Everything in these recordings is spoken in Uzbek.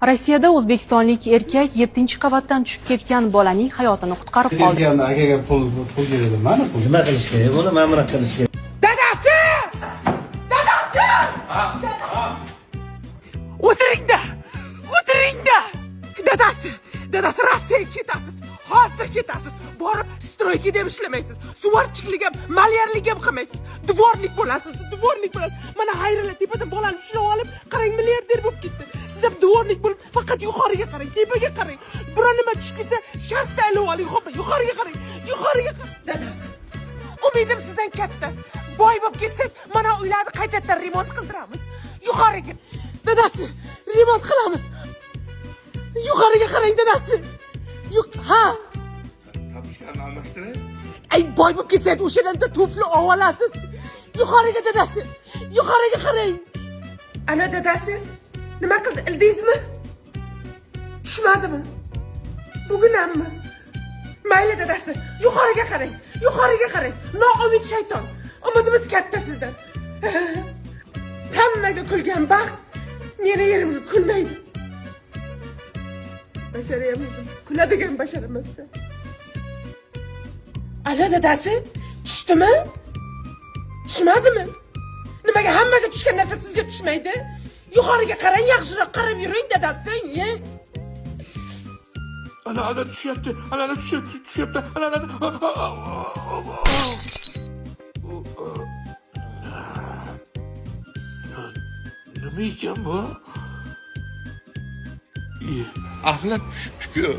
Rossiyada o'zbekistonlik erkak 7-qavatdan tushib ketgan bolaning hayotini qutqarib qoldi. Akaga pul berdim, mana pul. Nima qilish kerak? Buni ma'muriyat qilish kerak. Dadasi! Dadasi! O'tiringda! O'tiringda! Dadasi Rossiyaga ketasiz. Hozir ketasiz. Borib stroyga deb ishlamaysiz. Suvarchilik ham, malyarlik ham qilmaysiz. Dvornik bo'lasiz. Mana Xayrilla tepadan bolani ushlab olib, qarang, milliarder bo'lib ketdi. Siz ham dvornik bo'lib, faqat yuqoriga qarang, tepaga qarang. Biror nima tushib ketsa, shartta ilib oling, xo'p, yuqoriga qarang. Dadasi. Umidim sizdan katta. Boy bo'lib ketsak, mana uylarni qaytadan remont qildiramiz. Yuqoriga. Dadasi, remont qilamiz. Yuqoriga qarang, dadasi. Ha. Tapishlarni almashtiray. Ay, boy bo'lib ketsangiz o'shalardan tufli olasiz. Yuqoriga dadasi. Yuqoriga qarang. Ana dadasi, nima qildi? Ildingizmi? Tushmadimi? Bugun hammi? Mayli dadasi, yuqoriga qarang. Noumid shayton. Umidimiz katta sizdan. Hammaga kulgan baxt meni yerimga kulmaydi. Basharayamizdim. Kuladigan bashar emasda. Ana dadasi, tushdimi? Tushmadimi? Nimaga hammaga tushgan narsa sizga tushmaydi? Yuqoriga qarang, yaxshiroq qarab yuring dadasi. Ana tushyapti. Ana. Nima ekan bu? Axlat tushibdi-ku.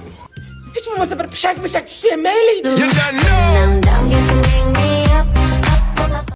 Hech bo'lmasa bir pishak tushsa ham mayli. Now you can make me